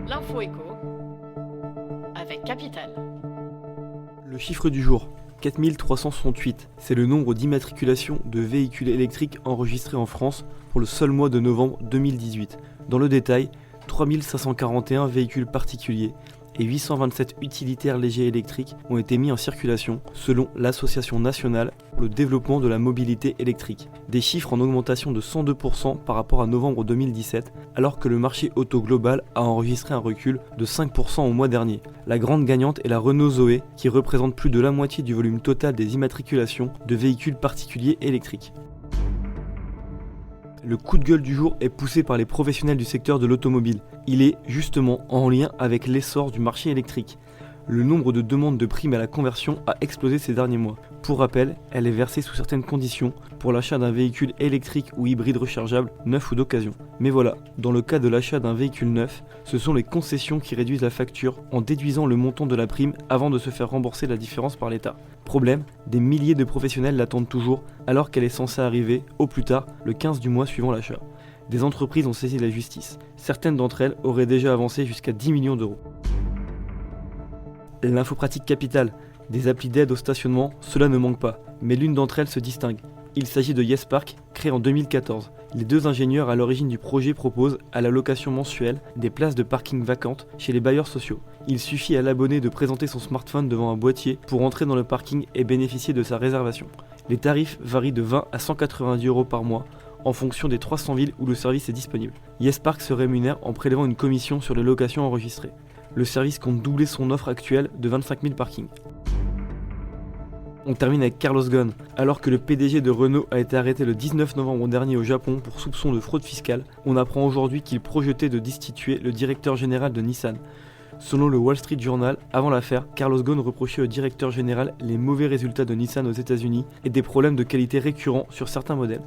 L'info éco avec Capital. Le chiffre du jour, 4368, c'est le nombre d'immatriculations de véhicules électriques enregistrés en France pour le seul mois de novembre 2018. Dans le détail, 3541 véhicules particuliers et 827 utilitaires légers électriques ont été mis en circulation selon l'Association nationale pour le développement de la mobilité électrique. Des chiffres en augmentation de 102% par rapport à novembre 2017, alors que le marché auto global a enregistré un recul de 5% au mois dernier. La grande gagnante est la Renault Zoé, qui représente plus de la moitié du volume total des immatriculations de véhicules particuliers électriques. Le coup de gueule du jour est poussé par les professionnels du secteur de l'automobile. Il est justement en lien avec l'essor du marché électrique. Le nombre de demandes de primes à la conversion a explosé ces derniers mois. Pour rappel, elle est versée sous certaines conditions pour l'achat d'un véhicule électrique ou hybride rechargeable, neuf ou d'occasion. Mais voilà, dans le cas de l'achat d'un véhicule neuf, ce sont les concessions qui réduisent la facture en déduisant le montant de la prime avant de se faire rembourser la différence par l'État. Problème, des milliers de professionnels l'attendent toujours alors qu'elle est censée arriver, au plus tard, le 15 du mois suivant l'achat. Des entreprises ont saisi la justice. Certaines d'entre elles auraient déjà avancé jusqu'à 10 millions d'euros. L'info pratique capitale. Des applis d'aide au stationnement, cela ne manque pas, mais l'une d'entre elles se distingue. Il s'agit de YesPark, créé en 2014. Les deux ingénieurs à l'origine du projet proposent, à la location mensuelle, des places de parking vacantes chez les bailleurs sociaux. Il suffit à l'abonné de présenter son smartphone devant un boîtier pour entrer dans le parking et bénéficier de sa réservation. Les tarifs varient de 20 à 190 € par mois, en fonction des 300 villes où le service est disponible. YesPark se rémunère en prélevant une commission sur les locations enregistrées. Le service compte doubler son offre actuelle de 25 000 parkings. On termine avec Carlos Ghosn. Alors que le PDG de Renault a été arrêté le 19 novembre dernier au Japon pour soupçon de fraude fiscale, on apprend aujourd'hui qu'il projetait de destituer le directeur général de Nissan. Selon le Wall Street Journal, avant l'affaire, Carlos Ghosn reprochait au directeur général les mauvais résultats de Nissan aux États-Unis et des problèmes de qualité récurrents sur certains modèles.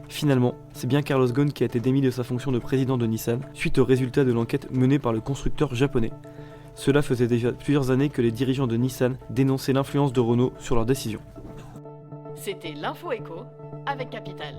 Finalement, c'est bien Carlos Ghosn qui a été démis de sa fonction de président de Nissan suite aux résultats de l'enquête menée par le constructeur japonais. Cela faisait déjà plusieurs années que les dirigeants de Nissan dénonçaient l'influence de Renault sur leurs décisions. C'était l'info éco avec Capital.